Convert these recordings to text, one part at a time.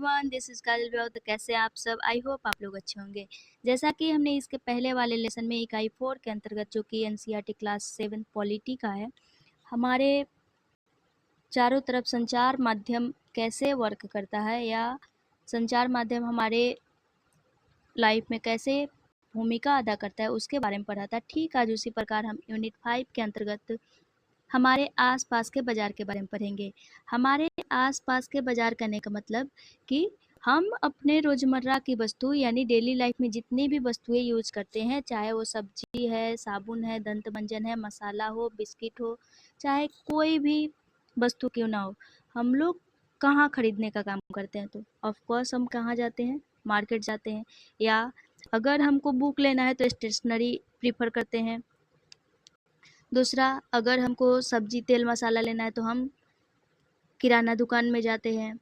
Everyone, this is काजल। तो कैसे हैं आप सब? आई होप आप लोग अच्छे होंगे। जैसा कि हमने इसके पहले वाले लेसन में इकाई 4 के अंतर्गत, जो कि एनसीईआरटी क्लास 7 पॉलिटी का है, हमारे चारों तरफ संचार माध्यम कैसे वर्क करता है या संचार माध्यम हमारे लाइफ में कैसे भूमिका अदा करता है उसके बारे में पढ़ा था। ठीक आज उसी प्रकार हम यूनिट 5 के अंतर्गत हमारे आसपास के बाज़ार के बारे में पढ़ेंगे। हमारे आसपास के बाज़ार करने का मतलब कि हम अपने रोज़मर्रा की वस्तु यानी डेली लाइफ में जितनी भी वस्तुएं यूज़ करते हैं, चाहे वो सब्जी है, साबुन है, दंत मंजन है, मसाला हो, बिस्किट हो, चाहे कोई भी वस्तु क्यों ना हो, हम लोग कहाँ खरीदने का काम करते हैं? तो ऑफ कोर्स हम कहाँ जाते हैं? मार्केट जाते हैं। या अगर हमको बुक लेना है तो स्टेशनरी प्रीफर करते हैं। दूसरा, अगर हमको सब्जी तेल मसाला लेना है तो हम किराना दुकान में जाते हैं।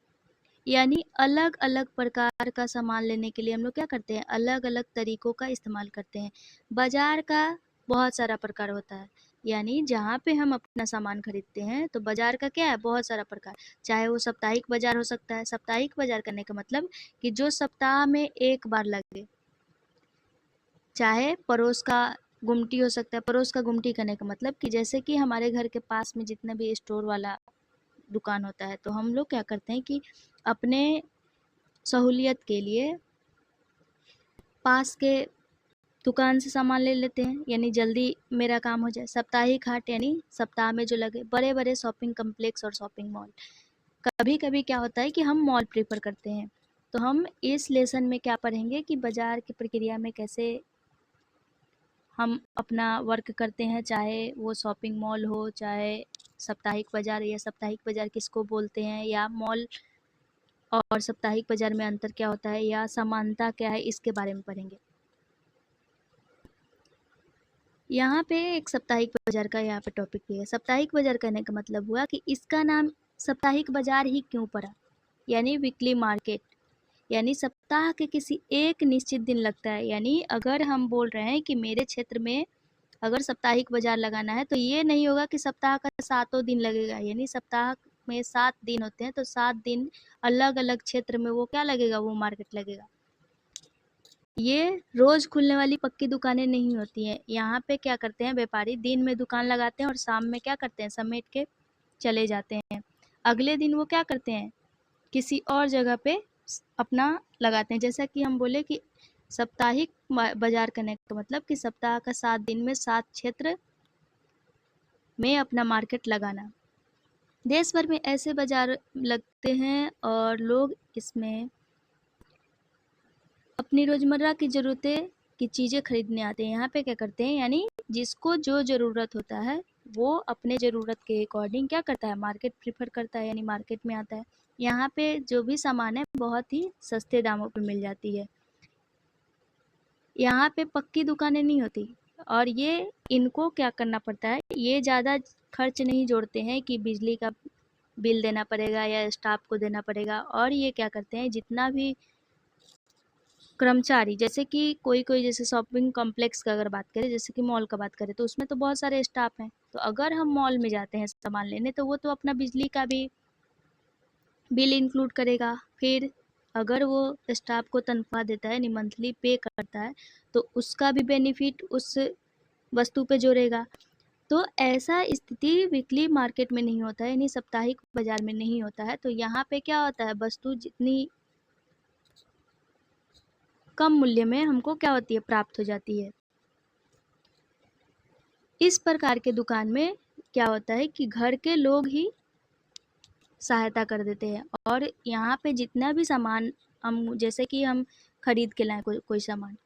यानी अलग अलग प्रकार का सामान लेने के लिए हम लोग क्या करते हैं? अलग अलग तरीकों का इस्तेमाल करते हैं। बाजार का बहुत सारा प्रकार होता है, यानी जहाँ पे हम अपना सामान खरीदते हैं तो बाजार का क्या है? बहुत सारा प्रकार। चाहे वो साप्ताहिक बाजार हो सकता है। साप्ताहिक बाजार करने का मतलब कि जो सप्ताह में एक बार लगे। चाहे पड़ोस का गुमटी हो सकता है। पड़ोस का गुमटी करने का मतलब कि जैसे कि हमारे घर के पास में जितना भी स्टोर वाला दुकान होता है, तो हम लोग क्या करते हैं कि अपने सहूलियत के लिए पास के दुकान से सामान ले लेते हैं, यानी जल्दी मेरा काम हो जाए। साप्ताहिक हाट यानी सप्ताह में जो लगे बड़े बड़े शॉपिंग कम्प्लेक्स और शॉपिंग मॉल। कभी कभी क्या होता है कि हम मॉल प्रेफर करते हैं। तो हम इस लेसन में क्या पढ़ेंगे कि बाजार की प्रक्रिया में कैसे हम अपना वर्क करते हैं, चाहे वो शॉपिंग मॉल हो, चाहे साप्ताहिक बाज़ार। या साप्ताहिक बाज़ार किसको बोलते हैं, या मॉल और साप्ताहिक बाज़ार में अंतर क्या होता है, या समानता क्या है, इसके बारे में पढ़ेंगे। यहाँ पे एक साप्ताहिक बाज़ार का यहाँ पे टॉपिक भी है। साप्ताहिक बाज़ार कहने का मतलब हुआ कि इसका नाम साप्ताहिक बाज़ार ही क्यों पड़ा, यानी वीकली मार्केट। यानी सप्ताह के किसी एक निश्चित दिन लगता है। यानी अगर हम बोल रहे हैं कि मेरे क्षेत्र में अगर साप्ताहिक बाजार लगाना है तो ये नहीं होगा कि सप्ताह का 7 दिन लगेगा। यानी सप्ताह में 7 दिन होते हैं, तो 7 दिन अलग अलग क्षेत्र में वो क्या लगेगा? वो मार्केट लगेगा। ये रोज खुलने वाली पक्की दुकानें नहीं होती हैं। यहाँ पे क्या करते हैं व्यापारी? दिन में दुकान लगाते हैं और शाम में क्या करते हैं? समेट के चले जाते हैं। अगले दिन वो क्या करते हैं? किसी और जगह पे अपना लगाते हैं। जैसा कि हम बोले कि साप्ताहिक बाजार करने का मतलब कि सप्ताह का 7 दिन में 7 क्षेत्र में अपना मार्केट लगाना। देश भर में ऐसे बाजार लगते हैं और लोग इसमें अपनी रोज़मर्रा की ज़रूरतें की चीज़ें खरीदने आते हैं। यहाँ पे क्या करते हैं, यानी जिसको जो ज़रूरत होता है वो अपने ज़रूरत के अकॉर्डिंग क्या करता है? मार्केट प्रीफर करता है, यानी मार्केट में आता है। यहाँ पे जो भी सामान है बहुत ही सस्ते दामों पे मिल जाती है। यहाँ पे पक्की दुकानें नहीं होती और ये इनको क्या करना पड़ता है? ये ज़्यादा खर्च नहीं जोड़ते हैं कि बिजली का बिल देना पड़ेगा या स्टाफ को देना पड़ेगा। और ये क्या करते हैं, जितना भी कर्मचारी, जैसे कि कोई जैसे शॉपिंग कॉम्प्लेक्स का अगर बात करें, जैसे कि मॉल का बात करें, तो उसमें तो बहुत सारे स्टाफ हैं। तो अगर हम मॉल में जाते हैं सामान लेने तो वो तो अपना बिजली का भी बिल इंक्लूड करेगा। फिर अगर वो स्टाफ को तनख्वाह देता है, यानी मंथली पे करता है, तो उसका भी बेनिफिट उस वस्तु पे जोड़ेगा। तो ऐसा स्थिति वीकली मार्केट में नहीं होता है, यानी साप्ताहिक बाजार में नहीं होता है। तो यहाँ पे क्या होता है? वस्तु जितनी कम मूल्य में हमको क्या होती है? प्राप्त हो जाती है। इस प्रकार के दुकान में क्या होता है कि घर के लोग ही सहायता कर देते हैं। और यहाँ पे जितना भी सामान हम, जैसे कि हम खरीद के लाएं कोई सामान,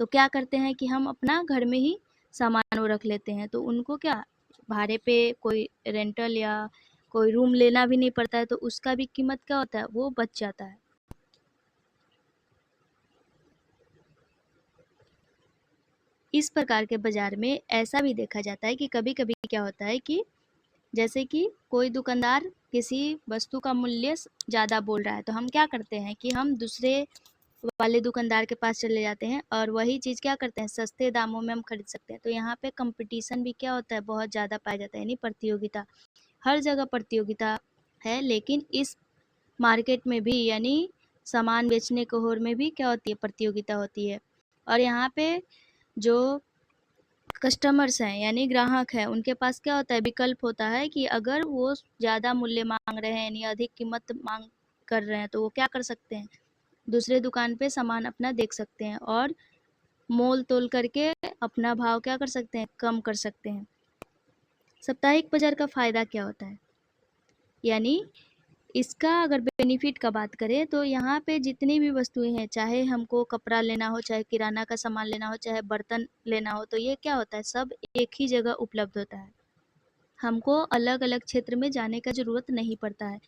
तो क्या करते हैं कि हम अपना घर में ही सामान वो रख लेते हैं। तो उनको क्या भाड़े पे कोई रेंटल या कोई रूम लेना भी नहीं पड़ता है, तो उसका भी कीमत क्या होता है? वो बच जाता है। इस प्रकार के बाजार में ऐसा भी देखा जाता है कि कभी कभी क्या होता है कि जैसे कि कोई दुकानदार किसी वस्तु का मूल्य ज़्यादा बोल रहा है, तो हम क्या करते हैं कि हम दूसरे वाले दुकानदार के पास चले जाते हैं और वही चीज़ क्या करते हैं? सस्ते दामों में हम खरीद सकते हैं। तो यहाँ पे कंपटीशन भी क्या होता है? बहुत ज़्यादा पाया जाता है, यानी प्रतियोगिता। हर जगह प्रतियोगिता है, लेकिन इस मार्केट में भी, यानी सामान बेचने के होड़ में भी क्या होती है, प्रतियोगिता होती है। और यहाँ पे जो कस्टमर्स हैं यानी ग्राहक हैं, उनके पास क्या होता है, विकल्प होता है कि अगर वो ज़्यादा मूल्य मांग रहे हैं यानी अधिक कीमत मांग कर रहे हैं तो वो क्या कर सकते हैं, दूसरे दुकान पे सामान अपना देख सकते हैं और मोल तोल करके अपना भाव क्या कर सकते हैं, कम कर सकते हैं। साप्ताहिक बाजार का फ़ायदा क्या होता है, यानी इसका अगर बेनिफिट का बात करें तो यहाँ पे जितनी भी वस्तुएं हैं, चाहे हमको कपड़ा लेना हो, चाहे किराना का सामान लेना हो, चाहे बर्तन लेना हो, तो ये क्या होता है, सब एक ही जगह उपलब्ध होता है। हमको अलग अलग क्षेत्र में जाने का ज़रूरत नहीं पड़ता है।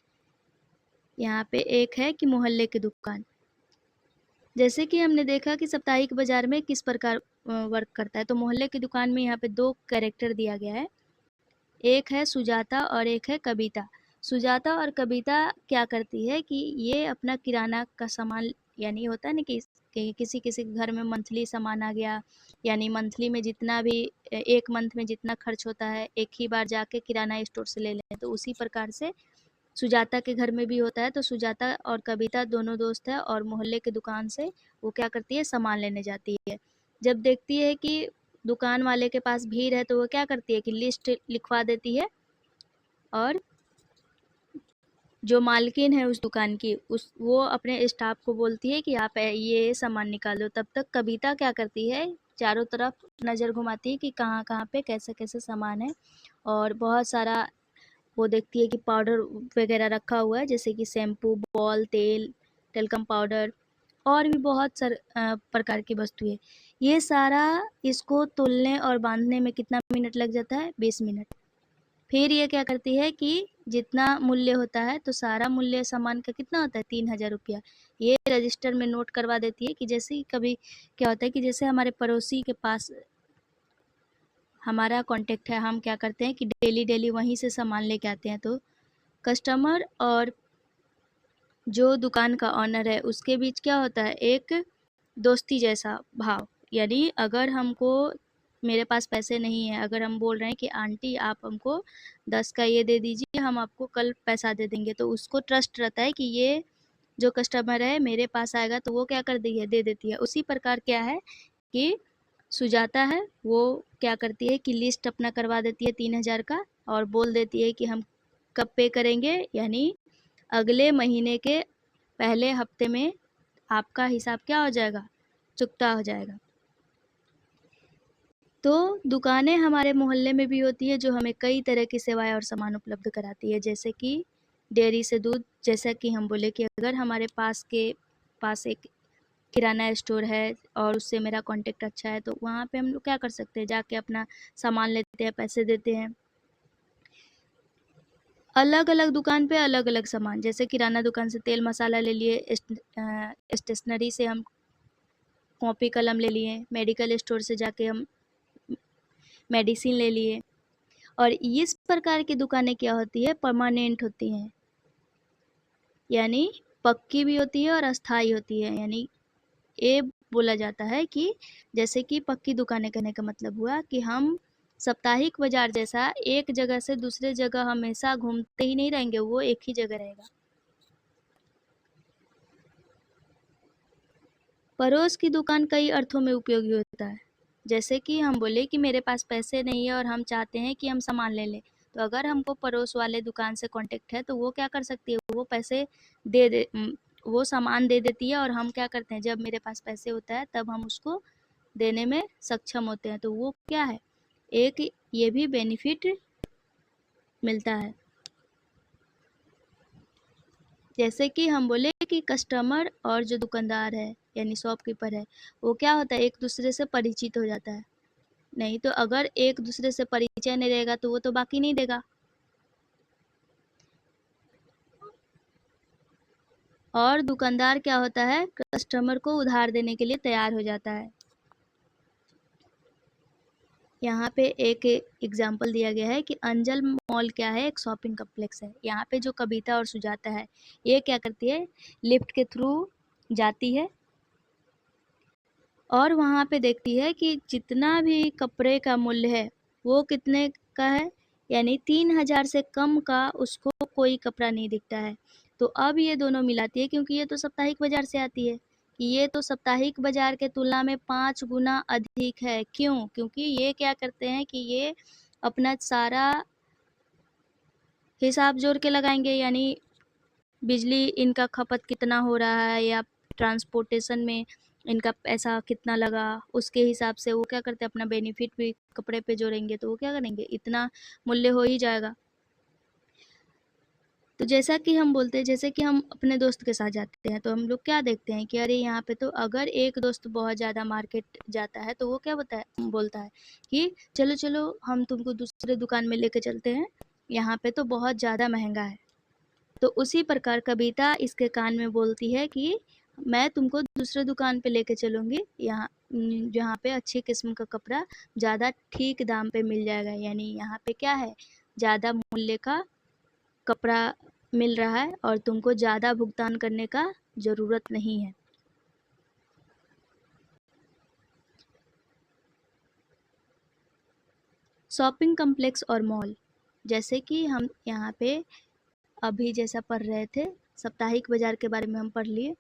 यहाँ पे एक है कि मोहल्ले की दुकान, जैसे कि हमने देखा कि साप्ताहिक बाजार में किस प्रकार वर्क करता है, तो मोहल्ले की दुकान में यहाँ पे 2 कैरेक्टर दिया गया है, एक है सुजाता और एक है कविता। सुजाता और कविता क्या करती है कि ये अपना किराना का सामान, यानी होता है ना कि किसी किसी के घर में मंथली सामान आ गया, यानी मंथली में जितना भी एक मंथ में जितना खर्च होता है एक ही बार जाके किराना स्टोर से ले लें, तो उसी प्रकार से सुजाता के घर में भी होता है। तो सुजाता और कविता दोनों दोस्त है और मोहल्ले की दुकान से वो क्या करती है, सामान लेने जाती है। जब देखती है कि दुकान वाले के पास भीड़ है तो वो क्या करती है कि लिस्ट लिखवा देती है और जो मालकिन है उस दुकान की वो अपने स्टाफ को बोलती है कि आप ये सामान निकाल दो। तब तक कविता क्या करती है, चारों तरफ नज़र घुमाती है कि कहाँ कहाँ पे कैसे कैसे सामान है, और बहुत सारा वो देखती है कि पाउडर वगैरह रखा हुआ है, जैसे कि शैम्पू, बॉल, तेल, टेल्कम पाउडर और भी बहुत प्रकार की वस्तुएं। ये सारा इसको तोलने और बांधने में कितना मिनट लग जाता है, 20 मिनट। फिर ये क्या करती है कि जितना मूल्य होता है, तो सारा मूल्य सामान का कितना होता है, 3000 रुपया, ये रजिस्टर में नोट करवा देती है। कि जैसे ही कभी क्या होता है कि जैसे हमारे पड़ोसी के पास हमारा कांटेक्ट है, हम क्या करते हैं कि डेली डेली वहीं से सामान लेके आते हैं, तो कस्टमर और जो दुकान का ऑनर है उसके बीच क्या होता है, एक दोस्ती जैसा भाव। यानी अगर हमको, मेरे पास पैसे नहीं है, अगर हम बोल रहे हैं कि आंटी आप हमको 10 का ये दे दीजिए, हम आपको कल पैसा दे देंगे, तो उसको ट्रस्ट रहता है कि ये जो कस्टमर है मेरे पास आएगा तो वो क्या कर दी है, दे देती है। उसी प्रकार क्या है कि सुजाता है, वो क्या करती है कि लिस्ट अपना करवा देती है 3000 का और बोल देती है कि हम कब पे करेंगे, यानी अगले महीने के पहले हफ्ते में आपका हिसाब क्या हो जाएगा, चुकता हो जाएगा। तो दुकानें हमारे मोहल्ले में भी होती है जो हमें कई तरह की सेवाएं और सामान उपलब्ध कराती है, जैसे कि डेयरी से दूध। जैसा कि हम बोले कि अगर हमारे पास एक किराना स्टोर है और उससे मेरा कांटेक्ट अच्छा है, तो वहाँ पे हम लोग क्या कर सकते हैं, जाके अपना सामान लेते हैं, पैसे देते हैं। अलग अलग दुकान पे अलग अलग सामान, जैसे किराना दुकान से तेल मसाला ले लिए, स्टेशनरी से हम कॉपी कलम ले लिए, मेडिकल स्टोर से जाके हम मेडिसिन ले लिए। और इस प्रकार की दुकानें क्या होती है, परमानेंट होती हैं, यानी पक्की भी होती है और अस्थाई होती है। यानी ये बोला जाता है कि जैसे कि पक्की दुकानें कहने का मतलब हुआ कि हम साप्ताहिक बाजार जैसा एक जगह से दूसरे जगह हमेशा घूमते ही नहीं रहेंगे, वो एक ही जगह रहेगा। पड़ोस की दुकान कई अर्थों में उपयोगी होता है, जैसे कि हम बोले कि मेरे पास पैसे नहीं है और हम चाहते हैं कि हम सामान ले लें, तो अगर हमको पड़ोस वाले दुकान से कांटेक्ट है तो वो क्या कर सकती है, वो पैसे वो सामान दे देती है, और हम क्या करते हैं, जब मेरे पास पैसे होता है तब हम उसको देने में सक्षम होते हैं। तो वो क्या है, एक ये भी बेनिफिट मिलता है। जैसे कि हम बोले कि कस्टमर और जो दुकानदार है यानी शॉपकीपर है, वो क्या होता है, एक दूसरे से परिचित हो जाता है। नहीं तो अगर एक दूसरे से परिचय नहीं रहेगा तो वो तो बाकी नहीं देगा। और दुकानदार क्या होता है, कस्टमर को उधार देने के लिए तैयार हो जाता है। यहाँ पे एक एग्जाम्पल दिया गया है कि अंजल मॉल क्या है, एक शॉपिंग कम्प्लेक्स है। यहाँ पे जो कविता और सुजाता है, ये क्या करती है, लिफ्ट के थ्रू जाती है और वहाँ पे देखती है कि जितना भी कपड़े का मूल्य है वो कितने का है, यानी 3000 से कम का उसको कोई कपड़ा नहीं दिखता है। तो अब ये दोनों मिलाती है, क्योंकि ये तो साप्ताहिक बाजार से आती है, कि ये तो साप्ताहिक बाजार के तुलना में 5 गुना अधिक है। क्यों? क्योंकि ये क्या करते हैं कि ये अपना सारा हिसाब जोड़ के लगाएंगे, यानी बिजली इनका खपत कितना हो रहा है या ट्रांसपोर्टेशन में इनका पैसा कितना लगा, उसके हिसाब से वो क्या करते हैं अपना बेनिफिट भी कपड़े पे जोड़ेंगे, तो वो क्या करेंगे, इतना मूल्य हो ही जाएगा। तो जैसा कि हम बोलते हैं, जैसे कि हम अपने दोस्त के साथ जाते हैं तो हम लोग क्या देखते हैं कि अरे यहाँ पे तो अगर एक दोस्त बहुत ज़्यादा मार्केट जाता है तो वो क्या बोलता है कि चलो चलो हम तुमको दूसरे दुकान में लेके चलते हैं, यहाँ पे तो बहुत ज़्यादा महंगा है। तो उसी प्रकार कविता इसके कान में बोलती है कि मैं तुमको दूसरे दुकान पे लेके चलूँगी, यहाँ जहाँ पे अच्छी किस्म का कपड़ा ज़्यादा ठीक दाम पे मिल जाएगा, यानी यहाँ पे क्या है, ज़्यादा मूल्य का कपड़ा मिल रहा है और तुमको ज़्यादा भुगतान करने का ज़रूरत नहीं है। शॉपिंग कॉम्प्लेक्स और मॉल, जैसे कि हम यहाँ पे अभी जैसा पढ़ रहे थे, साप्ताहिक बाजार के बारे में हम पढ़ लिए,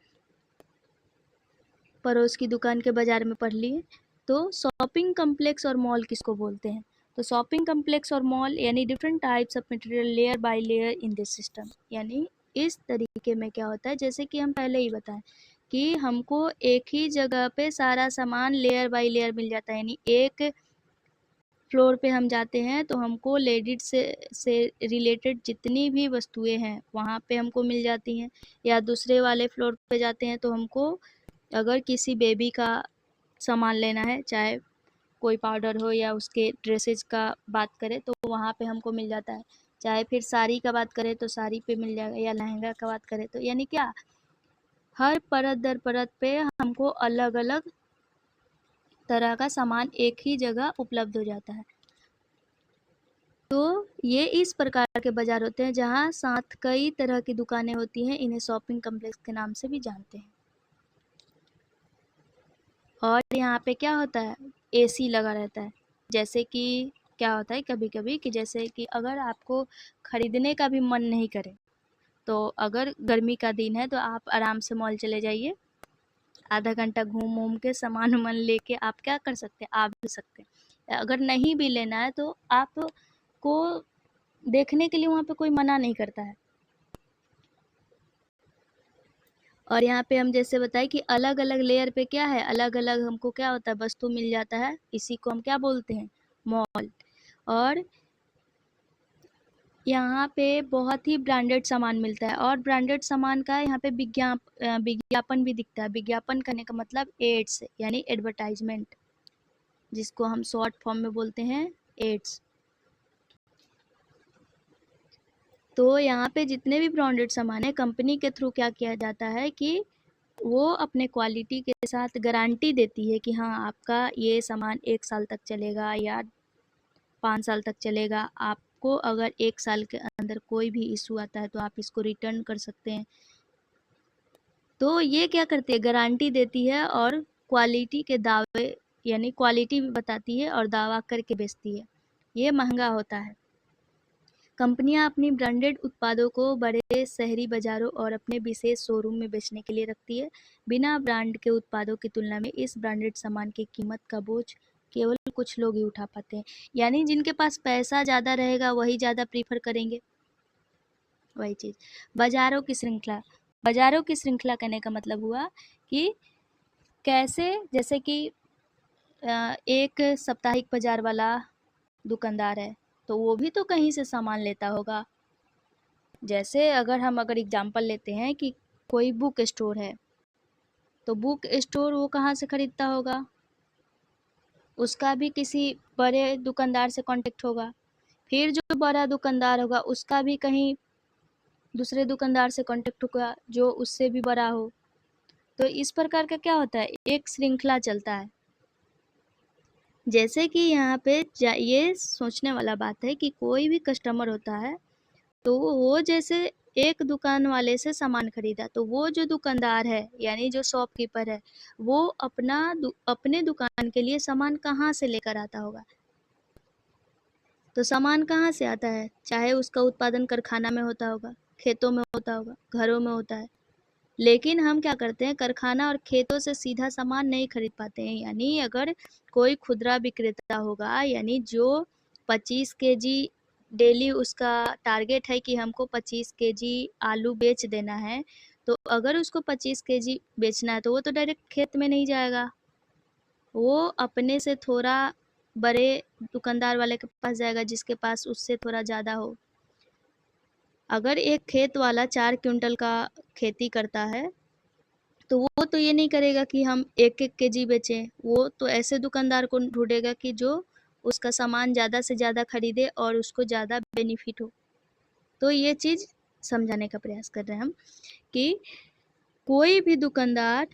पड़ोस की दुकान के बाजार में पढ़ लिए। तो शॉपिंग कॉम्प्लेक्स और मॉल किसको बोलते हैं? तो शॉपिंग कॉम्प्लेक्स और मॉल यानी different types of material layer by layer in this system, यानी इस तरीके में क्या होता है, जैसे कि हम पहले ही बताएं कि हमको एक ही जगह पे सारा सामान लेयर बाय लेयर मिल जाता है, यानी एक फ्लोर पे हम जाते हैं तो हमको लेडीज से रिलेटेड जितनी भी वस्तुएं हैं वहाँ पे हमको मिल जाती हैं, या दूसरे वाले फ्लोर पे जाते हैं तो हमको अगर किसी बेबी का सामान लेना है, चाहे कोई पाउडर हो या उसके ड्रेसेस का बात करें तो वहाँ पे हमको मिल जाता है, चाहे फिर साड़ी का बात करें तो साड़ी पे मिल जाएगा, या लहंगा का बात करें तो, यानी क्या हर परत दर परत पे हमको अलग अलग तरह का सामान एक ही जगह उपलब्ध हो जाता है। तो ये इस प्रकार के बाजार होते हैं जहाँ साथ कई तरह की दुकानें होती हैं, इन्हें शॉपिंग कॉम्प्लेक्स के नाम से भी जानते हैं। और यहाँ पे क्या होता है, एसी लगा रहता है। जैसे कि क्या होता है कभी कभी कि जैसे कि अगर आपको खरीदने का भी मन नहीं करे, तो अगर गर्मी का दिन है तो आप आराम से मॉल चले जाइए, आधा घंटा घूम घूम के सामान वामान लेके आप क्या कर सकते हैं, आ भी सकते हैं। अगर नहीं भी लेना है तो आपको देखने के लिए वहाँ पे कोई मना नहीं करता है। और यहाँ पे हम जैसे बताए कि अलग अलग लेयर पे क्या है, अलग अलग हमको क्या होता है, वस्तु मिल जाता है, इसी को हम क्या बोलते हैं, मॉल। और यहाँ पे बहुत ही ब्रांडेड सामान मिलता है, और ब्रांडेड सामान का यहाँ पे विज्ञापन भी दिखता है। विज्ञापन करने का मतलब एड्स, यानी एडवर्टाइजमेंट, जिसको हम शॉर्ट फॉर्म में बोलते हैं एड्स। तो यहाँ पे जितने भी ब्रांडेड सामान है, कंपनी के थ्रू क्या किया जाता है कि वो अपने क्वालिटी के साथ गारंटी देती है कि हाँ आपका ये सामान 1 साल तक चलेगा या 5 साल तक चलेगा। आपको अगर 1 साल के अंदर कोई भी इशू आता है तो आप इसको रिटर्न कर सकते हैं। तो ये क्या करती है, गारंटी देती है और क्वालिटी के दावे, यानी क्वालिटी भी बताती है और दावा करके बेचती है। ये महंगा होता है। कंपनियां अपनी ब्रांडेड उत्पादों को बड़े शहरी बाजारों और अपने विशेष शोरूम में बेचने के लिए रखती है। बिना ब्रांड के उत्पादों की तुलना में इस ब्रांडेड सामान की कीमत का बोझ केवल कुछ लोग ही उठा पाते हैं, यानी जिनके पास पैसा ज़्यादा रहेगा वही ज़्यादा प्रीफर करेंगे। वही चीज़ बाजारों की श्रृंखला कहने का मतलब हुआ कि कैसे, जैसे कि एक साप्ताहिक बाजार वाला दुकानदार है तो वो भी तो कहीं से सामान लेता होगा। जैसे अगर एग्जांपल लेते हैं कि कोई बुक स्टोर है, तो बुक स्टोर वो कहाँ से खरीदता होगा, उसका भी किसी बड़े दुकानदार से कांटेक्ट होगा, फिर जो बड़ा दुकानदार होगा उसका भी कहीं दूसरे दुकानदार से कांटेक्ट होगा जो उससे भी बड़ा हो। तो इस प्रकार का क्या होता है, एक श्रृंखला चलता है। जैसे कि यहाँ पे ये सोचने वाला बात है कि कोई भी कस्टमर होता है तो वो जैसे एक दुकान वाले से सामान खरीदा, तो वो जो दुकानदार है यानी जो शॉपकीपर है वो अपने दुकान के लिए सामान कहाँ से लेकर आता होगा, तो सामान कहाँ से आता है, चाहे उसका उत्पादन कारखाना में होता होगा, खेतों में होता होगा, घरों में होता है। लेकिन हम क्या करते हैं, कारखाना और खेतों से सीधा सामान नहीं खरीद पाते हैं। यानी अगर कोई खुदरा विक्रेता होगा, यानी जो 25 केजी डेली उसका टारगेट है कि हमको 25 केजी आलू बेच देना है, तो अगर उसको 25 केजी बेचना है तो वो तो डायरेक्ट खेत में नहीं जाएगा, वो अपने से थोड़ा बड़े दुकानदार वाले के पास जाएगा जिसके पास उससे थोड़ा ज़्यादा हो। अगर एक खेत वाला 4 क्विंटल का खेती करता है तो वो तो ये नहीं करेगा कि हम 1-1 केजी बेचें, वो तो ऐसे दुकानदार को ढूंढेगा कि जो उसका सामान ज़्यादा से ज़्यादा खरीदे और उसको ज़्यादा बेनिफिट हो। तो ये चीज़ समझाने का प्रयास कर रहे हैं हम कि कोई भी दुकानदार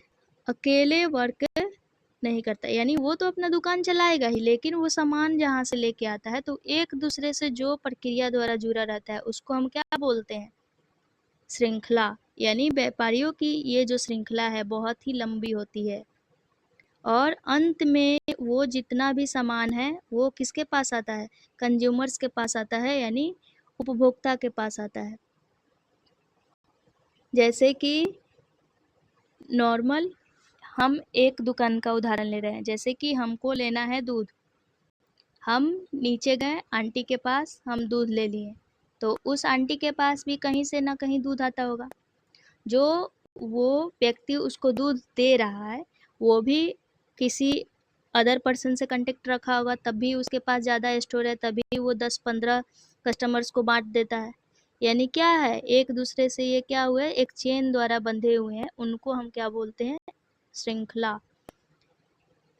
अकेले वर्क नहीं करता, यानी वो तो अपना दुकान चलाएगा ही, लेकिन वो सामान जहाँ से लेके आता है तो एक दूसरे से जो प्रक्रिया द्वारा जुड़ा रहता है उसको हम क्या बोलते हैं, श्रृंखला। यानी व्यापारियों की ये जो श्रृंखला है बहुत ही लंबी होती है और अंत में वो जितना भी सामान है वो किसके पास आता है, कंज्यूमर्स के पास आता है, यानी उपभोक्ता के पास आता है। जैसे कि नॉर्मल हम एक दुकान का उदाहरण ले रहे हैं, जैसे कि हमको लेना है दूध, हम नीचे गए आंटी के पास, हम दूध ले लिए, तो उस आंटी के पास भी कहीं से ना कहीं दूध आता होगा। जो वो व्यक्ति उसको दूध दे रहा है वो भी किसी अदर पर्सन से कांटेक्ट रखा होगा, तभी उसके पास ज़्यादा स्टोर है, तभी वो 10-15 कस्टमर्स को बांट देता है। यानी क्या है, एक दूसरे से ये क्या हुआ है, एक चेन द्वारा बंधे हुए हैं, उनको हम क्या बोलते हैं, श्रृंखला।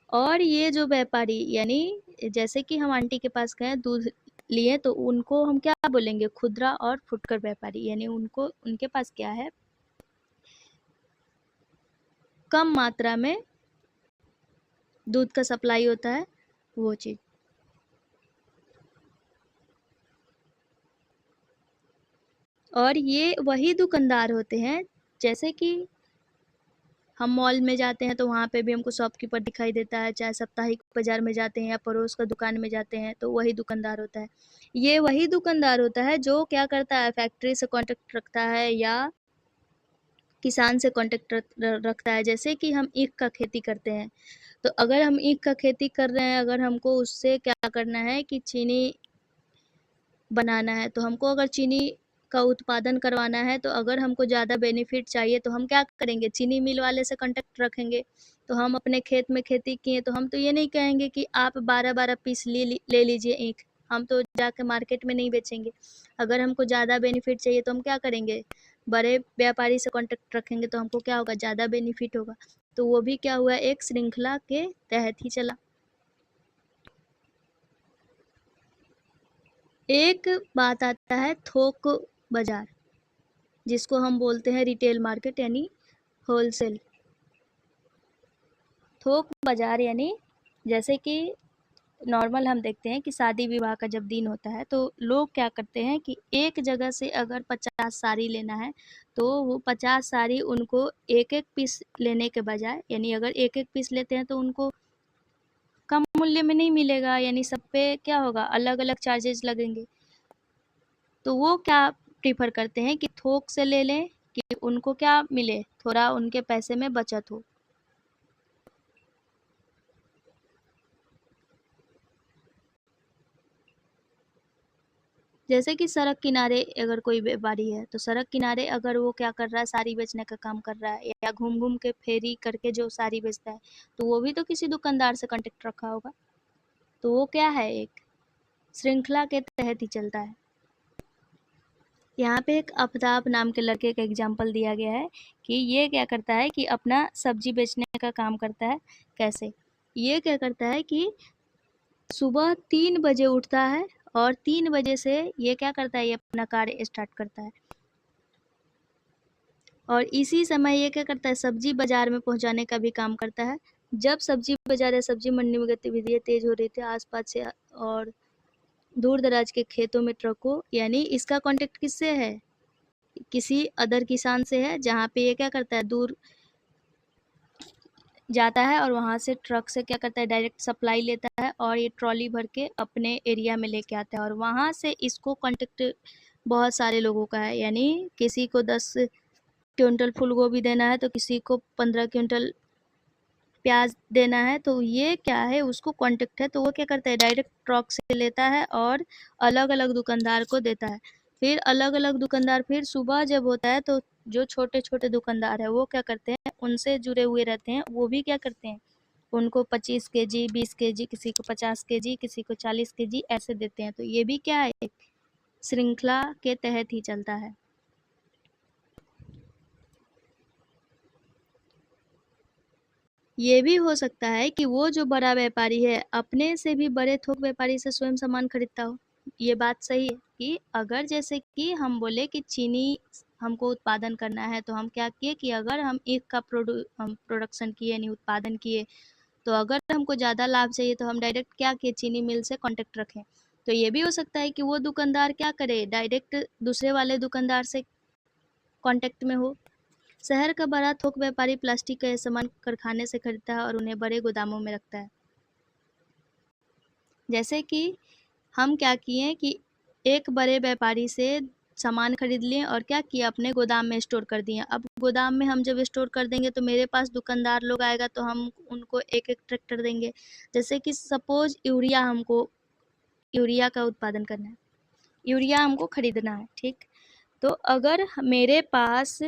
और ये जो व्यापारी, यानी जैसे कि हम आंटी के पास गए दूध लिए, तो उनको हम क्या बोलेंगे, खुदरा और फुटकर व्यापारी। यानी उनको, उनके पास क्या है, कम मात्रा में दूध का सप्लाई होता है, वो चीज़। और ये वही दुकानदार होते हैं, जैसे कि हम मॉल में जाते हैं तो वहाँ पे भी हमको शॉपकीपर दिखाई देता है, चाहे साप्ताहिक बाजार में जाते हैं या पड़ोस का दुकान में जाते हैं तो वही दुकानदार होता है। ये वही दुकानदार होता है जो क्या करता है, फैक्ट्री से कॉन्टेक्ट रखता है या किसान से कॉन्टेक्ट रखता है। जैसे कि हम ईख का खेती करते हैं, तो अगर हम ईख का खेती कर रहे हैं, अगर हमको उससे क्या करना है कि चीनी बनाना है, तो हमको अगर चीनी का उत्पादन करवाना है, तो अगर हमको ज़्यादा बेनिफिट चाहिए तो हम क्या करेंगे, चीनी मिल वाले से कांटेक्ट रखेंगे। तो हम अपने खेत में खेती किए तो हम तो ये नहीं कहेंगे कि आप 12-12 पीस ले लीजिए ईख, हम तो जाके मार्केट में नहीं बेचेंगे। अगर हमको ज़्यादा बेनिफिट चाहिए तो हम क्या करेंगे, बड़े व्यापारी से कांटेक्ट रखेंगे, तो हमको क्या होगा, ज़्यादा बेनिफिट होगा। तो वो भी क्या हुआ, एक श्रृंखला के तहत ही चला। एक बात आता है थोक बाजार, जिसको हम बोलते हैं रिटेल मार्केट, यानी होलसेल। थोक बाजार यानी जैसे कि नॉर्मल हम देखते हैं कि शादी विवाह का जब दिन होता है तो लोग क्या करते हैं कि एक जगह से अगर 50 साड़ी लेना है तो वो 50 साड़ी उनको एक एक पीस लेने के बजाय, यानी अगर एक एक पीस लेते हैं तो उनको कम मूल्य में नहीं मिलेगा, यानी सब पे क्या होगा, अलग अलग चार्जेस लगेंगे। तो वो क्या प्रीफर करते हैं कि थोक से ले लें कि उनको क्या मिले, थोड़ा उनके पैसे में बचत हो। जैसे कि सड़क किनारे अगर कोई व्यापारी है तो सड़क किनारे अगर वो क्या कर रहा है, साड़ी बेचने का काम कर रहा है या घूम घूम के फेरी करके जो साड़ी बेचता है, तो वो भी तो किसी दुकानदार से कांटेक्ट रखा होगा। तो वो क्या है, एक श्रृंखला के तहत ही चलता है। यहाँ पे एक अफताब नाम के लड़के का एग्जाम्पल दिया गया है कि ये क्या करता है कि अपना सब्जी बेचने का काम करता है। कैसे, ये क्या करता है कि सुबह 3 बजे उठता है और 3 बजे से ये क्या करता है, ये अपना कार्य स्टार्ट करता है। और इसी समय ये क्या करता है, सब्जी बाजार में पहुंचाने का भी काम करता है। जब सब्जी बाजार या सब्जी मंडी में गतिविधियाँ तेज हो रही थी आसपास से और दूर दराज के खेतों में ट्रकों, यानी इसका कांटेक्ट किससे है, किसी अदर किसान से है, जहाँ पे ये क्या करता है, दूर जाता है और वहाँ से ट्रक से क्या करता है, डायरेक्ट सप्लाई लेता है और ये ट्रॉली भर के अपने एरिया में लेके आता है और वहाँ से इसको कांटेक्ट बहुत सारे लोगों का है, यानी किसी को 10 क्विंटल फूल गोभी देना है तो किसी को 15 क्विंटल प्याज देना है। तो ये क्या है, उसको कॉन्टेक्ट है, तो वो क्या करता है, डायरेक्ट ट्रक से लेता है और अलग अलग दुकानदार को देता है। फिर अलग अलग दुकानदार, फिर सुबह जब होता है तो जो छोटे छोटे दुकानदार है वो क्या करते हैं, उनसे जुड़े हुए रहते हैं, वो भी क्या करते हैं, उनको 25 केजी, 20 केजी, किसी को 50 केजी, किसी को 40 केजी ऐसे देते हैं। तो ये भी क्या है, एक श्रृंखला के तहत ही चलता है। ये भी हो सकता है कि वो जो बड़ा व्यापारी है अपने से भी बड़े थोक व्यापारी से स्वयं सामान खरीदता हो। ये बात सही है कि अगर जैसे कि हम बोले कि चीनी हमको उत्पादन करना है, तो हम क्या किए कि अगर हम एक का हम प्रोडक्शन किए, यानी उत्पादन किए, तो अगर हमको ज़्यादा लाभ चाहिए तो हम डायरेक्ट क्या किए, चीनी मिल से कांटेक्ट रखें। तो ये भी हो सकता है कि वो दुकानदार क्या करे, डायरेक्ट दूसरे वाले दुकानदार से कांटेक्ट में हो। शहर का बड़ा थोक व्यापारी प्लास्टिक का सामान कारखाने से खरीदता है और उन्हें बड़े गोदामों में रखता है। जैसे कि हम क्या किए कि एक बड़े व्यापारी से सामान खरीद लिए और क्या किया, अपने गोदाम में स्टोर कर दिए। अब गोदाम में हम जब स्टोर कर देंगे तो मेरे पास दुकानदार लोग आएगा तो हम उनको एक एक ट्रैक्टर देंगे। जैसे कि सपोज यूरिया का उत्पादन करना है, यूरिया हमको खरीदना है, ठीक। तो अगर मेरे पास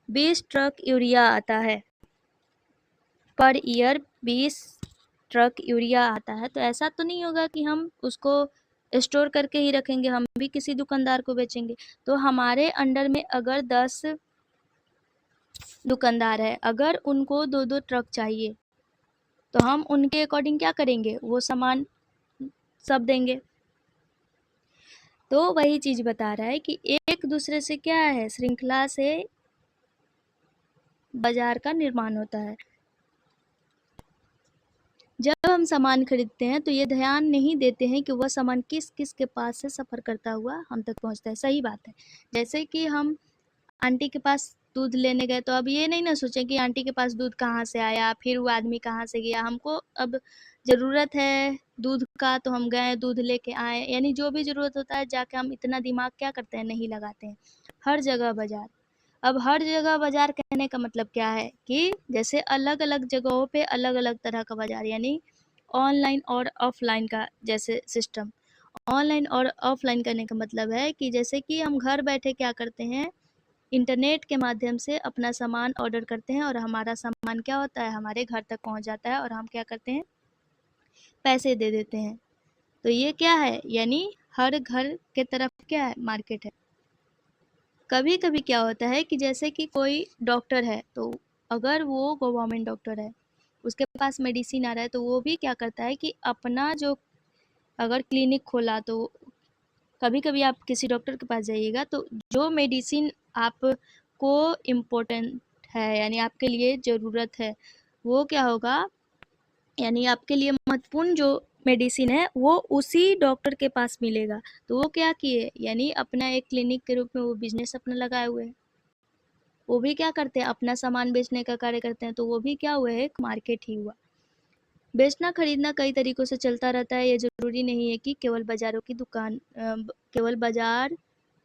20 ट्रक यूरिया आता है, पर ईयर 20 ट्रक यूरिया आता है, तो ऐसा तो नहीं होगा कि हम उसको स्टोर करके ही रखेंगे, हम भी किसी दुकानदार को बेचेंगे। तो हमारे अंडर में अगर 10 दुकानदार है, अगर उनको 2-2 ट्रक चाहिए, तो हम उनके अकॉर्डिंग क्या करेंगे, वो सामान सब देंगे। तो वही चीज़ बता रहा है कि एक दूसरे से क्या है, श्रृंखला से बाजार का निर्माण होता है। जब हम सामान खरीदते हैं तो ये ध्यान नहीं देते हैं कि वह सामान किस किस के पास से सफ़र करता हुआ हम तक पहुंचता है। सही बात है। जैसे कि हम आंटी के पास दूध लेने गए, तो अब ये नहीं ना सोचें कि आंटी के पास दूध कहाँ से आया, फिर वो आदमी कहाँ से गया। हमको अब ज़रूरत है दूध का तो हम गए दूध लेके आए, यानी जो भी ज़रूरत होता है जाके हम इतना दिमाग क्या करते हैं, नहीं लगाते हैं। हर जगह बाजार। अब हर जगह बाजार कहने का मतलब क्या है कि जैसे अलग अलग जगहों पे अलग अलग तरह का बाजार, यानी ऑनलाइन और ऑफलाइन का जैसे सिस्टम। ऑनलाइन और ऑफलाइन करने का मतलब है कि जैसे कि हम घर बैठे क्या करते हैं, इंटरनेट के माध्यम से अपना सामान ऑर्डर करते हैं और हमारा सामान क्या होता है, हमारे घर तक पहुंच जाता है और हम क्या करते हैं, पैसे दे देते हैं। तो ये क्या है, यानी हर घर के तरफ क्या है, मार्केट है। कभी कभी क्या होता है कि जैसे कि कोई डॉक्टर है, तो अगर वो गवर्नमेंट डॉक्टर है, उसके पास मेडिसिन आ रहा है, तो वो भी क्या करता है कि अपना जो अगर क्लिनिक खोला, तो कभी कभी आप किसी डॉक्टर के पास जाइएगा तो जो मेडिसिन आपको इम्पोर्टेंट है, यानी आपके लिए ज़रूरत है, वो क्या होगा, यानी आपके लिए महत्वपूर्ण जो मेडिसिन है वो उसी डॉक्टर के पास मिलेगा। तो वो क्या किए, यानी अपना एक क्लिनिक के रूप में वो बिजनेस अपना लगाए हुए हैं। वो भी क्या करते हैं, अपना सामान बेचने का कार्य करते हैं, तो वो भी क्या हुआ है, एक मार्केट ही हुआ। बेचना खरीदना कई तरीकों से चलता रहता है, ये ज़रूरी नहीं है कि केवल बाजार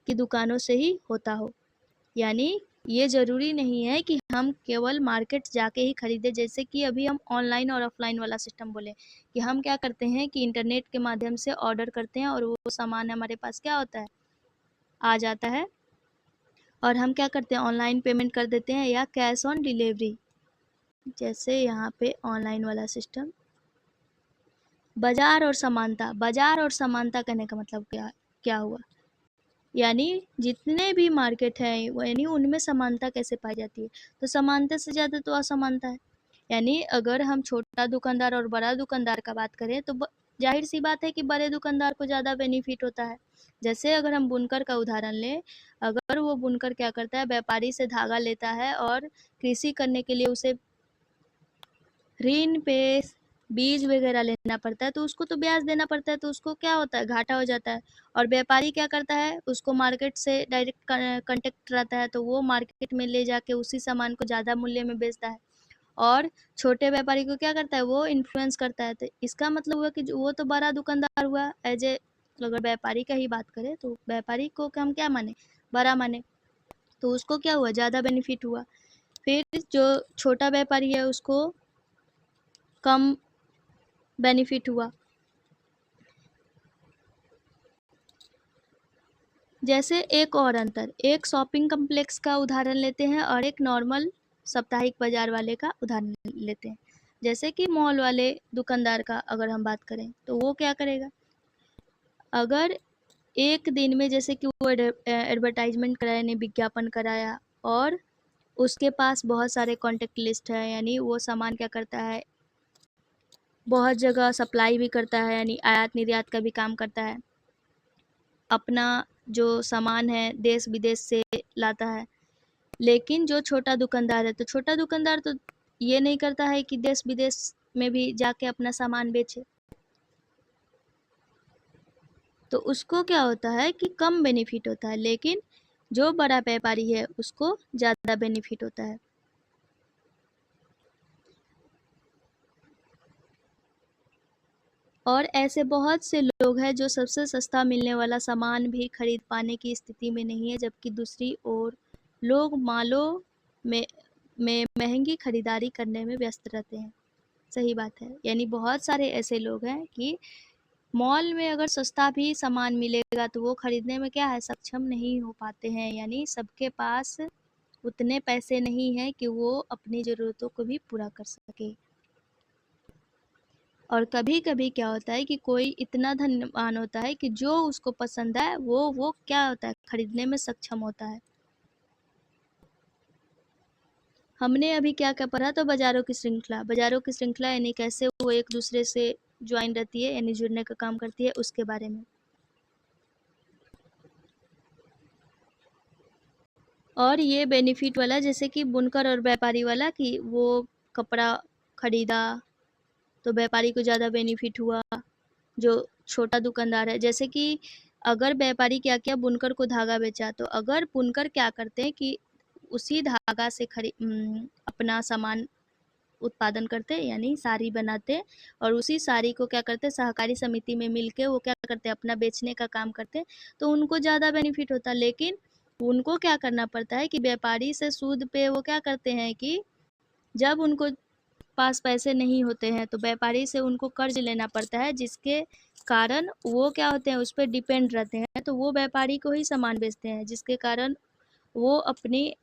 की दुकानों से ही होता हो। यानी ये ज़रूरी नहीं है कि हम केवल मार्केट जाके ही खरीदें। जैसे कि अभी हम ऑनलाइन और ऑफलाइन वाला सिस्टम बोले कि हम क्या करते हैं कि इंटरनेट के माध्यम से ऑर्डर करते हैं और वो सामान हमारे पास क्या होता है, आ जाता है, और हम क्या करते हैं, ऑनलाइन पेमेंट कर देते हैं या कैश ऑन डिलीवरी। जैसे यहाँ पे ऑनलाइन वाला सिस्टम। बाजार और समानता करने का मतलब क्या क्या हुआ, यानी जितने भी मार्केट हैं यानी उनमें समानता कैसे पाई जाती है। तो समानता से ज़्यादा तो असमानता है। यानी अगर हम छोटा दुकानदार और बड़ा दुकानदार का बात करें तो जाहिर सी बात है कि बड़े दुकानदार को ज़्यादा बेनिफिट होता है। जैसे अगर हम बुनकर का उदाहरण लें, अगर वो बुनकर क्या करता है, व्यापारी से धागा लेता है और कृषि करने के लिए उसे ऋण पे बीज वगैरह लेना पड़ता है, तो उसको तो ब्याज देना पड़ता है, तो उसको क्या होता है, घाटा हो जाता है। और व्यापारी क्या करता है, उसको मार्केट से डायरेक्ट कांटेक्ट रहता है, तो वो मार्केट में ले जाके उसी सामान को ज़्यादा मूल्य में बेचता है। और छोटे व्यापारी को क्या करता है, वो इन्फ्लुएंस करता है। तो इसका मतलब हुआ कि वो तो बड़ा दुकानदार हुआ एज ए अगर व्यापारी का ही बात करें तो व्यापारी को हम क्या माने, बड़ा माने, तो उसको क्या हुआ, ज़्यादा बेनिफिट हुआ। फिर जो छोटा व्यापारी है उसको कम बेनिफिट हुआ। जैसे एक और अंतर, एक शॉपिंग कम्प्लेक्स का उदाहरण लेते हैं और एक नॉर्मल साप्ताहिक बाजार वाले का उदाहरण लेते हैं। जैसे कि मॉल वाले दुकानदार का अगर हम बात करें तो वो क्या करेगा, अगर एक दिन में जैसे कि वो एडवर्टाइजमेंट कराया, ने विज्ञापन कराया और उसके पास बहुत सारे कॉन्टेक्ट लिस्ट है, यानी वो सामान क्या करता है, बहुत जगह सप्लाई भी करता है, यानी आयात निर्यात का भी काम करता है, अपना जो सामान है देश विदेश से लाता है। लेकिन जो छोटा दुकानदार है, तो छोटा दुकानदार तो ये नहीं करता है कि देश विदेश में भी जाके अपना सामान बेचे, तो उसको क्या होता है कि कम बेनिफिट होता है। लेकिन जो बड़ा व्यापारी है उसको ज़्यादा बेनिफिट होता है। और ऐसे बहुत से लोग हैं जो सबसे सस्ता मिलने वाला सामान भी खरीद पाने की स्थिति में नहीं है, जबकि दूसरी ओर लोग मालों में महंगी खरीदारी करने में व्यस्त रहते हैं। सही बात है, यानी बहुत सारे ऐसे लोग हैं कि मॉल में अगर सस्ता भी सामान मिलेगा तो वो खरीदने में क्या है, सक्षम नहीं हो पाते हैं, यानी सबके पास उतने पैसे नहीं हैं कि वो अपनी ज़रूरतों को भी पूरा कर सके। और कभी-कभी क्या होता है कि कोई इतना धनवान होता है कि जो उसको पसंद है वो क्या होता है, खरीदने में सक्षम होता है। हमने अभी क्या-क्या पढ़ा, तो बाज़ारों की श्रृंखला। बाज़ारों की श्रृंखला यानी कैसे वो एक दूसरे से ज्वाइन रहती है, यानी जुड़ने का काम करती है, उसके बारे में। और ये बेनिफिट वाला जैसे कि बुनकर और व्यापारी वाला, कि वो कपड़ा खरीदा तो व्यापारी को ज़्यादा बेनिफिट हुआ। जो छोटा दुकानदार है, जैसे कि अगर व्यापारी क्या किया, बुनकर को धागा बेचा, तो अगर बुनकर क्या करते हैं कि उसी धागा से अपना सामान उत्पादन करते, यानी साड़ी बनाते, और उसी साड़ी को क्या करते, सहकारी समिति में मिलके वो क्या करते, अपना बेचने का काम करते, तो उनको ज़्यादा बेनिफिट होता। लेकिन उनको क्या करना पड़ता है कि व्यापारी से सूद पे वो क्या करते हैं कि जब उनको पास पैसे नहीं होते हैं तो व्यापारी से उनको कर्ज लेना पड़ता है, जिसके कारण वो क्या होते हैं, उस पर डिपेंड रहते हैं, तो वो व्यापारी को ही सामान बेचते हैं, जिसके कारण वो अपनी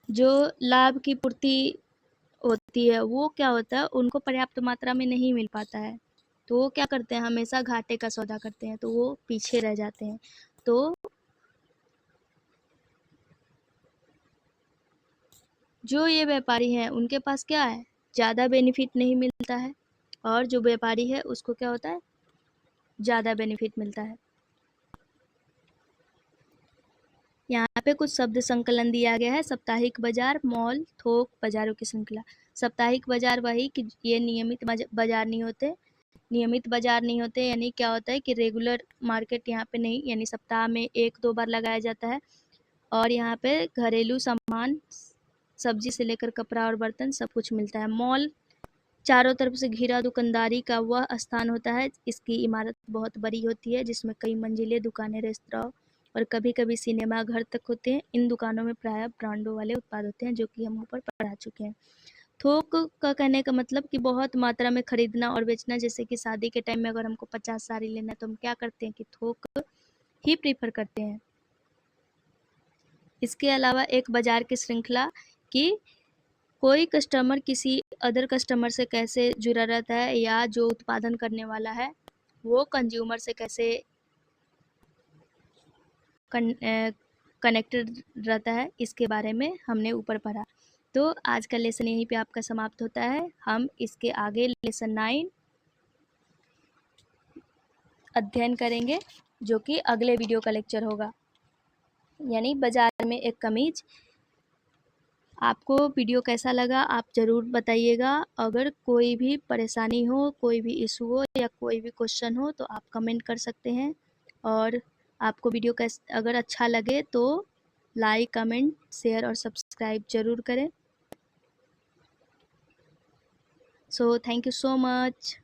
जो लाभ की पूर्ति होती है वो क्या होता है, उनको पर्याप्त मात्रा में नहीं मिल पाता है, तो वो क्या करते हैं, हमेशा घाटे का सौदा करते हैं, तो वो पीछे रह जाते हैं। तो जो ये व्यापारी हैं उनके पास क्या है, ज़्यादा बेनिफिट नहीं मिलता है, और जो व्यापारी है उसको क्या होता है, ज़्यादा बेनिफिट मिलता है। यहाँ पे कुछ शब्द संकलन दिया गया है। साप्ताहिक बाजार, मॉल, थोक बाजारों की श्रृंखला। साप्ताहिक बाजार वही कि ये नियमित बाजार नहीं होते, नियमित बाजार नहीं होते, यानी क्या होता है कि रेगुलर मार्केट यहाँ पे नहीं, यानी सप्ताह में 1-2 बार लगाया जाता है, और यहाँ पे घरेलू सामान, सब्जी से लेकर कपड़ा और बर्तन सब कुछ मिलता है। मॉल चारों तरफ से घिरा दुकानदारी का वह स्थान होता है, इसकी इमारत बहुत बड़ी होती है, जिसमें कई मंजिलें, दुकानें, रेस्तरां और कभी-कभी सिनेमा घर तक होते हैं। इन दुकानों में प्रायः ब्रांडों वाले उत्पाद होते हैं, जो कि हम ऊपर पढ़ा चुके हैं। थोक का कहने का मतलब कि बहुत मात्रा में खरीदना और बेचना, जैसे कि शादी के टाइम में अगर हमको 50 साड़ी लेना है तो हम क्या करते हैं कि थोक ही प्रीफर करते हैं। इसके अलावा एक बाजार की श्रृंखला कि कोई कस्टमर किसी अदर कस्टमर से कैसे जुड़ा रहता है, या जो उत्पादन करने वाला है वो कंज्यूमर से कैसे कनेक्टेड रहता है, इसके बारे में हमने ऊपर पढ़ा। तो आज का लेसन यहीं पे आपका समाप्त होता है। हम इसके आगे लेसन 9 अध्ययन करेंगे, जो कि अगले वीडियो का लेक्चर होगा, यानी बाजार में एक कमीज। आपको वीडियो कैसा लगा आप ज़रूर बताइएगा। अगर कोई भी परेशानी हो, कोई भी इशू हो, या कोई भी क्वेश्चन हो तो आप कमेंट कर सकते हैं। और आपको वीडियो अगर अच्छा लगे तो लाइक, कमेंट, शेयर और सब्सक्राइब ज़रूर करें। So thank you so much.